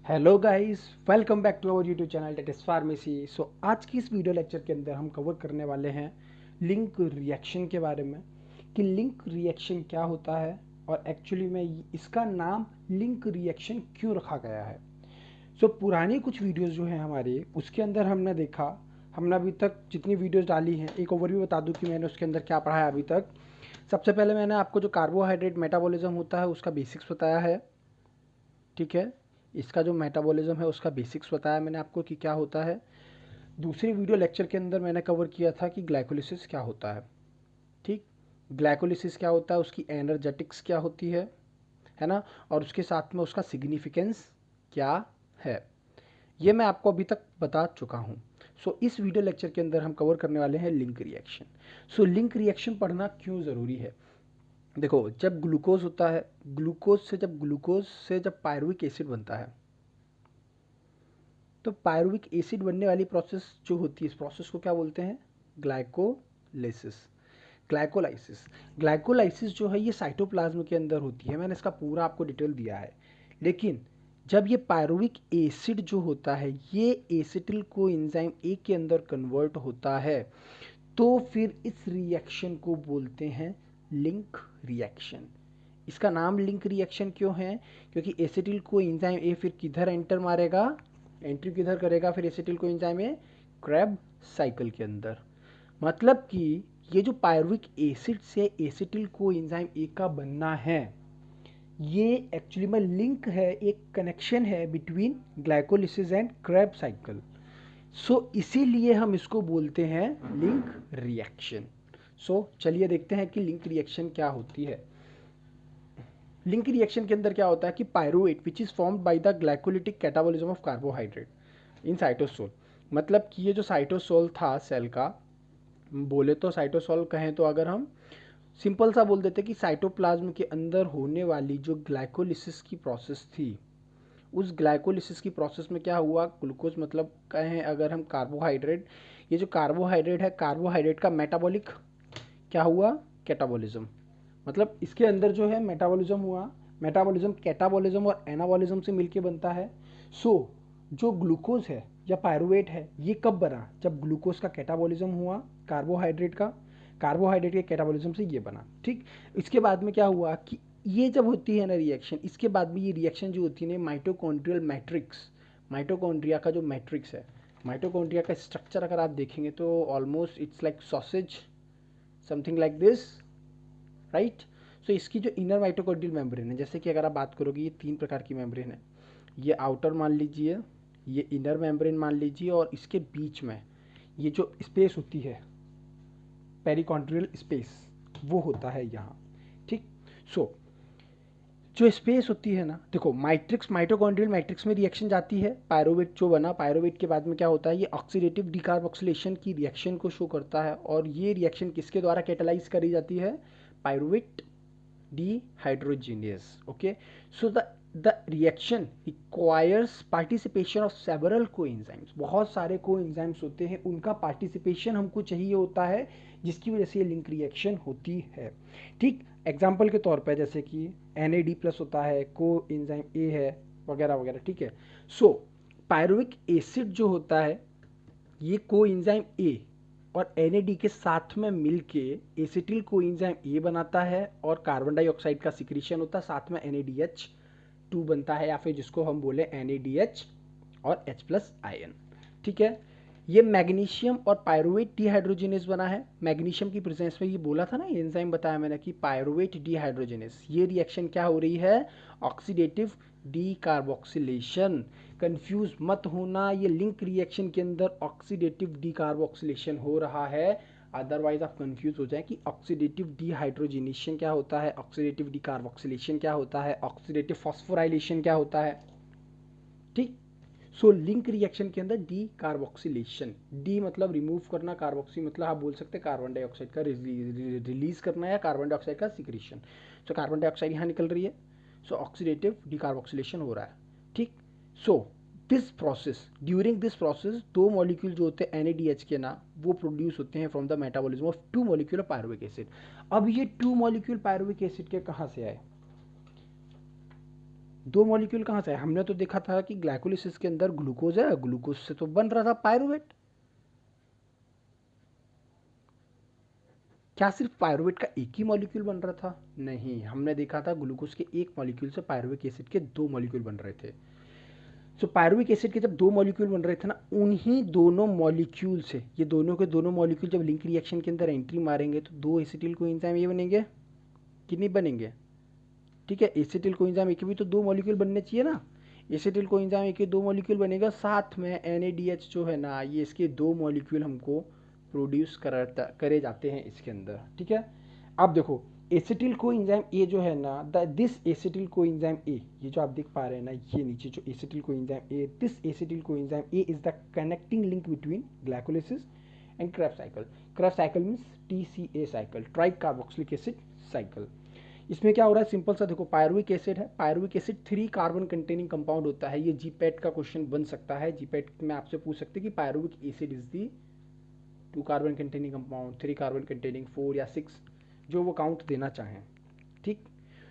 Hello guys, welcome back to our YouTube channel that is pharmacy. So आज की इस video lecture के अंदर हम कवर करने वाले हैं लिंक रिएक्शन के बारे में कि लिंक रिएक्शन क्या होता है और एक्चुअली में इसका नाम लिंक रिएक्शन क्यों रखा गया है। सो पुरानी कुछ वीडियोस जो हैं हमारे उसके अंदर हमने देखा, हमने अभी तक जितनी वीडियोस डाली हैं एक ओवरव्यू बता दूं कि मैंने उसके अंदर क्या पढ़ा है अभी तक। सबसे पहले मैंने आपको जो कार्बोहाइड्रेट मेटाबॉलिज्म होता है उसका बेसिक्स बताया है, ठीक है। इसका जो मेटाबॉलिज्म है उसका बेसिक्स बताया मैंने आपको कि क्या होता है। दूसरी वीडियो लेक्चर के अंदर मैंने कवर किया था कि ग्लाइकोलिसिस क्या होता है, ठीक। ग्लाइकोलिसिस क्या होता है, उसकी एनर्जेटिक्स क्या होती है ना, और उसके साथ में उसका सिग्निफिकेंस क्या है, ये मैं आपको अभी तक बता चुका हूँ। सो इस वीडियो लेक्चर के अंदर हम कवर करने वाले हैं link reaction. So link reaction पढ़ना क्यों ज़रूरी है। देखो, जब ग्लूकोज होता है, ग्लूकोज से जब पायरुविक एसिड बनता है, तो पायरुविक एसिड बनने वाली प्रोसेस जो होती है, इस प्रोसेस को क्या बोलते हैं, ग्लाइकोलाइसिस। ग्लाइकोलाइसिस ग्लाइकोलाइसिस जो है ये साइटोप्लाज्म के अंदर होती है, मैंने इसका पूरा आपको डिटेल दिया है। लेकिन जब ये पायरुविक एसिड जो होता है ये एसिटिल को एंजाइम ए के अंदर कन्वर्ट होता है, तो फिर इस रिएक्शन को बोलते हैं लिंक रिएक्शन। इसका नाम लिंक रिएक्शन क्यों है, क्योंकि एसिटिल को एंजाइम ए फिर किधर एंटर मारेगा, एंट्री किधर करेगा फिर एसिटिल को एंजाइम ए, क्रैब साइकिल के अंदर। मतलब कि ये जो पायरुविक एसिड से एसिटिल को एंजाइम ए का बनना है, ये एक्चुअली में लिंक है, एक कनेक्शन है between glycolysis and Krebs cycle. So इसीलिए हम इसको बोलते हैं लिंक रिएक्शन। सो चलिए देखते हैं कि लिंक रिएक्शन क्या होती है। लिंक रिएक्शन के अंदर क्या होता है कि pyruvate which is formed by the glycolytic catabolism of carbohydrate in cytosol. मतलब कि ये जो साइटोसोल था सेल का, बोले तो साइटोसोल कहें तो अगर हम सिंपल सा बोल देते कि साइटोप्लाज्म के अंदर होने वाली जो ग्लाइकोलिसिस की प्रोसेस थी, उस ग्लाइकोलिसिस की प्रोसेस में क्या हुआ, ग्लूकोज मतलब कहें अगर हम कार्बोहाइड्रेट, ये जो कार्बोहाइड्रेट है कार्बोहाइड्रेट का मेटाबॉलिक क्या हुआ, कैटाबॉलिज्म। मतलब इसके अंदर जो है मेटाबॉलिज्म हुआ, मेटाबॉलिज्म कैटाबॉलिज्म और एनाबॉलिज्म से मिलके बनता है। सो जो ग्लूकोज है या पायरुवेट है ये कब बना, जब ग्लूकोज का कैटाबॉलिज्म हुआ, कार्बोहाइड्रेट का, कार्बोहाइड्रेट के कैटाबॉलिज्म से ये बना, ठीक। इसके बाद में क्या हुआ कि ये जब होती है ना रिएक्शन, इसके बाद में ये रिएक्शन जो होती है ना माइटोकॉन्ड्रियल मैट्रिक्स, माइटोकॉन्ड्रिया का जो मैट्रिक्स है, माइटोकॉन्ड्रिया का स्ट्रक्चर अगर आप देखेंगे तो almost it's like sausage, something like this, right. So इसकी जो इनर माइटोकॉन्ड्रियल मेम्ब्रेन है, जैसे कि अगर आप बात करोगे ये तीन प्रकार की मेम्ब्रेन है, ये आउटर मान लीजिए, ये इनर मेम्ब्रेन मान लीजिए, और इसके बीच में ये जो स्पेस होती है पेरिकॉन्ड्रियल स्पेस, वो होता है यहाँ, ठीक। सो जो स्पेस होती है ना, देखो मैट्रिक्स, माइटोकॉन्ड्रियल मैट्रिक्स में रिएक्शन जाती है, पायरुवेट जो बना, पायरुवेट के बाद में क्या होता है, ये ऑक्सीडेटिव डिकार्बोक्सिलेशन की रिएक्शन को शो करता है, और ये रिएक्शन किसके द्वारा कैटालाइज करी जाती है, pyruvate dehydrogenase, okay। So the reaction requires participation of several coenzymes, बहुत सारे coenzymes होते हैं, उनका पार्टिसिपेशन हमको चाहिए होता है, जिसकी वजह से ये लिंक रिएक्शन होती है, ठीक। एग्जाम्पल के तौर पर जैसे कि NAD+ होता है, को एंजाइम ए है, वगैरह वगैरह, ठीक है। सो पायरुविक एसिड जो होता है ये को एंजाइम ए और NAD के साथ में मिलके एसिटिल को एंजाइम ए बनाता है, और कार्बन डाइऑक्साइड का सिक्रीशन होता है, साथ में NADH2 बनता है, या फिर जिसको हम बोले NADH और H+ आयन, ठीक है। ये मैग्नीशियम और पायरुवेट डिहाइड्रोजिनेस बना है, मैग्नीशियम की प्रेजेंस में, ये बोला था ना एंजाइम बताया मैंने कि पायरुवेट डिहाइड्रोजिनेस, ये रिएक्शन क्या हो रही है, ऑक्सीडेटिव डीकार्बोक्सिलेशन। कंफ्यूज मत होना, ये लिंक रिएक्शन के अंदर ऑक्सीडेटिव डीकार्बोक्सिलेशन हो रहा है, अदरवाइज आप कंफ्यूज हो जाए कि ऑक्सीडेटिव डिहाइड्रोजिनेशन क्या होता है, ऑक्सीडेटिव डीकार्बोक्सिलेशन क्या होता है, ऑक्सीडेटिव फॉस्फोराइलेशन क्या होता है, ठीक। सो लिंक रिएक्शन के अंदर डी कार्बोक्सिलेशन, डी मतलब रिमूव करना, कार्बोक्सी मतलब आप बोल सकते हैं कार्बन डाइऑक्साइड का रिलीज करना या कार्बन डाइऑक्साइड का सिक्रीशन। सो कार्बन डाइऑक्साइड यहाँ निकल रही है, सो ऑक्सीडेटिव डिकार्बोक्सिलेशन हो रहा है, ठीक। So this process, during this process दो मॉलिक्यूल जो होते हैं NADH के ना, वो प्रोड्यूस होते हैं from the metabolism of two molecule of pyruvic acid. अब ये टू मॉलिक्यूल पायरुविक एसिड के कहाँ से आए, दो मॉलिक्यूल कहाँ से है? हमने तो देखा था कि ग्लाइकोलिसिस के अंदर ग्लूकोज है, ग्लूकोज से तो बन रहा था पायरुवेट। क्या सिर्फ पायरुवेट का एक ही मॉलिक्यूल बन रहा था? नहीं, हमने देखा था ग्लूकोज के एक मॉलिक्यूल से पायरुविक एसिड के दो मॉलिक्यूल बन रहे थे। सो पायरुविक एसिड के जब दो मॉलिक्यूल बन रहे थे ना, उन्हीं दोनों मॉलिक्यूल से ये दोनों के दोनों मॉलिक्यूल जब लिंक रिएक्शन के अंदर एंट्री मारेंगे तो दो एसिटिल कोएंजाइम ये बनेंगे कि नहीं बनेंगे? ठीक है, एसिटिल कोएंजाइम एक भी तो दो मॉलिक्यूल बनने चाहिए ना। एसिटिल कोएंजाइम एक दो मॉलिक्यूल बनेगा, साथ में NADH जो है ना, ये इसके दो मॉलिक्यूल हमको प्रोड्यूस करे जाते हैं इसके अंदर। ठीक है, अब देखो एसिटिल कोएंजाइम ए जो है ना, दिस एसिटिल कोएंजाइम ए, ये जो आप देख पा रहे हैं ना, ये नीचे जो acetyl coenzyme A, this acetyl coenzyme A is the connecting link between glycolysis and Krebs cycle. Krebs cycle means TCA cycle, try carboxylic acid cycle. इसमें क्या हो रहा है, सिंपल सा देखो, पायरुविक एसिड है, pyruvic acid 3 carbon containing compound होता है। ये जीपैट का क्वेश्चन बन सकता है, जीपैट में आपसे पूछ सकते हैं कि pyruvic acid is the 2 carbon containing compound, 3 carbon containing, 4 या 6, जो वो काउंट देना चाहें। ठीक,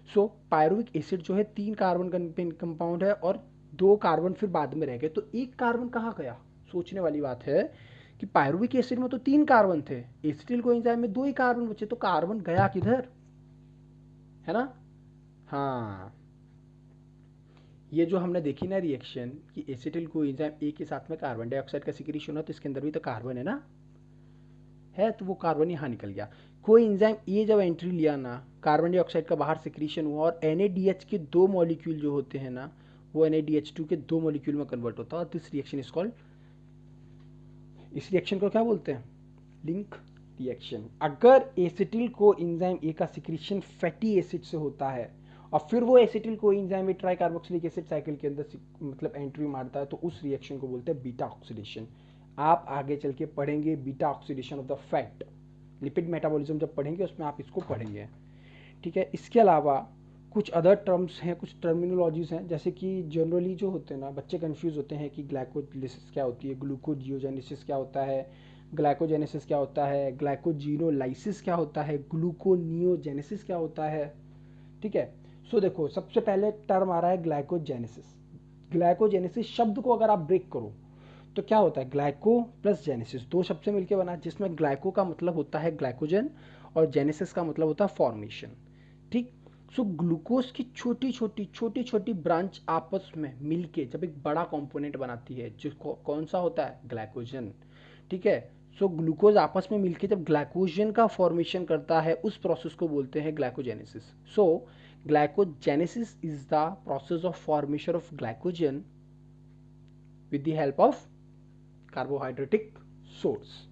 सो पायरुविक एसिड जो है 3 कार्बन कंपाउंड है और 2 कार्बन फिर बाद में रह गए, तो एक कार्बन कहाँ गया? सोचने वाली बात है कि पायरुविक एसिड में तो 3 कार्बन थे, एसिटिल कोएंजाइम में 2 ही कार्बन बचे, तो कार्बन गया किधर? है ना? हाँ, ये जो हमने देखी ना रिएक्शन कि एसिटिल कोएंजाइम ए के साथ में कार्बन डाइऑक्साइड का सिक्रीशन हो, तो इसके अंदर भी तो कार्बन है ना, है, तो वो कार्बन यहाँ निकल गया। कोएंजाइम ए जब एंट्री लिया ना, कार्बन डाइऑक्साइड का बाहर सिक्रीशन हुआ और NADH के दो मॉलिक्यूल जो होते हैं ना, वो NADH2 के दो मॉलिक्यूल में कन्वर्ट होता है और दिस रिएक्शन इज कॉल्ड, इस रिएक्शन को क्या बोलते हैं? Link reaction. अगर एसिटिल कोएंजाइम ए का सिक्रीशन फैटी एसिड से होता है और फिर वो acetyl coenzyme try carboxylic acid cycle के अंदर मतलब एंट्री मारता है, तो उस रिएक्शन को बोलते हैं बीटा ऑक्सीडेशन। आप आगे चल के पढ़ेंगे beta oxidation of the fat, lipid metabolism जब पढ़ेंगे उसमें आप इसको पढ़ेंगे। ठीक है, इसके अलावा कुछ अदर टर्म्स हैं, कुछ टर्मिनोलॉजीज हैं, जैसे कि जनरली जो होते हैं ना, बच्चे कंफ्यूज होते हैं कि ग्लाइकोलिसिस क्या होती है, ग्लूकोजियोजेनेसिस क्या होता है, ग्लाइकोजेनेसिस क्या होता है, ग्लाइकोजिनोलाइसिस क्या होता है, ग्लूकोनियोजेनेसिस क्या होता है। ठीक है, सो देखो सबसे पहले टर्म आ रहा है ग्लाइकोजेनेसिस। ग्लाइकोजेनेसिस शब्द को अगर आप ब्रेक करो तो क्या होता है, ग्लाइको प्लस जेनेसिस, दो शब्द से मिलकर बना, जिसमें ग्लाइको का मतलब होता है ग्लाइकोजन और जेनेसिस का मतलब होता है फॉर्मेशन। ठीक, सो ग्लूकोज की छोटी छोटी ब्रांच आपस में मिलके जब एक बड़ा कंपोनेंट बनाती है, जिसको कौन सा होता है, ग्लाइकोजन। ठीक है, सो ग्लूकोज आपस में मिलके जब ग्लाइकोजन का फॉर्मेशन करता है, उस प्रोसेस को बोलते हैं glycogenesis. So glycogenesis is the process of formation of glycogen with the help of carbohydratic source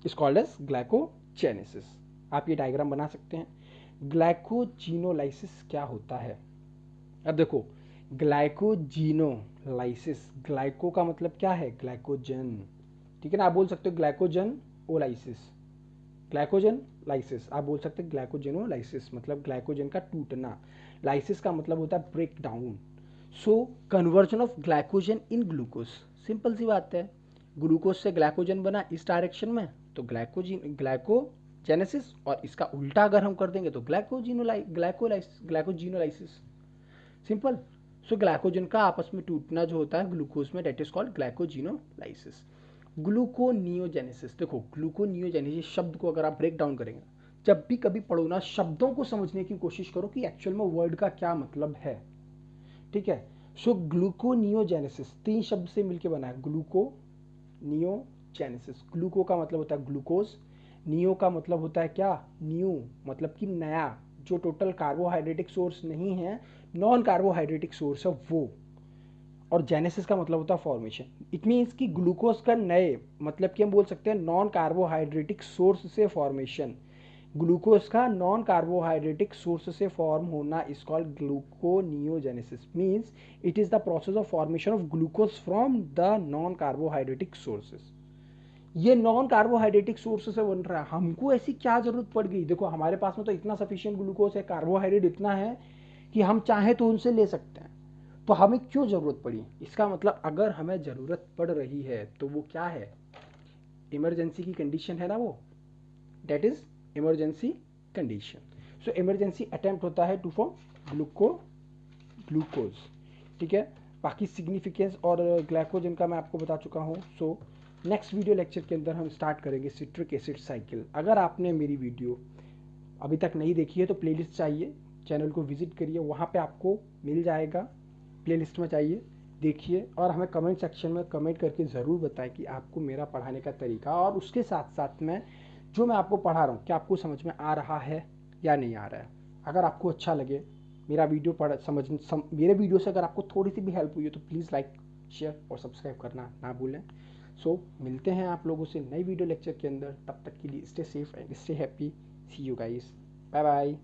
is called as glycogenesis। आप ये डायग्राम बना सकते हैं। ग्लाइकोजिनोलाइसिस क्या होता है? अब देखो, ग्लाइकोजिनोलाइसिस, ग्लाइको का मतलब क्या है, ग्लाइकोजन। ठीक है ना, आप बोल सकते हो ग्लाइकोजन ओलाइसिस, ग्लाइकोजन लाइसिस, आप बोल सकते हैं ग्लाइकोजेनोलाइसिस, मतलब ग्लाइकोजन का टूटना। लाइसिस का मतलब होता है break down. So conversion of glycogen in glucose, simple सी बात है, ग्लूकोज से ग्लाइकोजन बना इस डायरेक्शन में, तो ग्लाइकोजेनेसिस, और इसका उल्टा अगर हम कर देंगे तो ग्लाइकोजिनोलाइसिस, सिंपल। सो ग्लाइकोजन का आपस में टूटना जो होता है ग्लूकोज में, that is called glycogenolysis. Gluconeogenesis, देखो ग्लूकोनियोजेनेसिस शब्द को अगर आप ब्रेक डाउन करेंगे, जब भी कभी पढ़ो ना, शब्दों को समझने की कोशिश करो कि एक्चुअल में वर्ड का क्या मतलब है। ठीक है, सो ग्लूकोनियोजेनेसिस 3 शब्द से मिलकर बना है, ग्लूकोनियोजेनेसिस। ग्लूको का मतलब होता है ग्लूकोज, नियो का मतलब होता है क्या, न्यू, मतलब कि नया, जो टोटल कार्बोहाइड्रेटिक सोर्स नहीं है, नॉन कार्बोहाइड्रेटिक सोर्स है वो, और जेनेसिस का मतलब होता है फॉर्मेशन। इट मीन्स कि ग्लूकोज का नए, मतलब कि हम बोल सकते हैं नॉन कार्बोहाइड्रेटिक सोर्स से फॉर्मेशन, ग्लूकोज का नॉन कार्बोहाइड्रेटिक सोर्स से फॉर्म होना is called gluconeogenesis. Means it is the process of formation of glucose from the non carbohydratic sources. ये नॉन कार्बोहाइड्रेटिक सोर्स से बन रहा है, हमको ऐसी क्या जरूरत पड़ गई? देखो हमारे पास में तो इतना सफिशिएंट ग्लूकोज है, कार्बोहाइड्रेट इतना है कि हम चाहे तो उनसे ले सकते हैं, तो हमें क्यों जरूरत पड़ी? इसका मतलब अगर हमें जरूरत पड़ रही है तो वो क्या है, इमरजेंसी की कंडीशन है ना वो, that is emergency condition. So emergency attempt होता है टू फॉर्म ग्लूकोज, ठीक है। बाकी सिग्निफिकेंस और ग्लाइकोजन का मैं आपको बता चुका हूँ। सो नेक्स्ट वीडियो लेक्चर के अंदर हम स्टार्ट करेंगे सिट्रिक एसिड साइकिल। अगर आपने मेरी वीडियो अभी तक नहीं देखी है तो प्लेलिस्ट चाहिए, चैनल को विजिट करिए, वहाँ पे आपको मिल जाएगा, प्लेलिस्ट में चाहिए, देखिए और हमें कमेंट सेक्शन में कमेंट करके ज़रूर बताएं कि आपको मेरा पढ़ाने का तरीका और उसके साथ साथ में जो मैं आपको पढ़ा रहा हूँ क्या आपको समझ में आ रहा है या नहीं आ रहा है। अगर आपको अच्छा लगे मेरा वीडियो मेरे वीडियो से अगर आपको थोड़ी सी भी हेल्प हुई है तो प्लीज़ लाइक, शेयर और सब्सक्राइब करना ना भूलें। सो मिलते हैं आप लोगों से नई वीडियो लेक्चर के अंदर, तब तक के लिए stay safe and stay happy. See you guys, bye bye.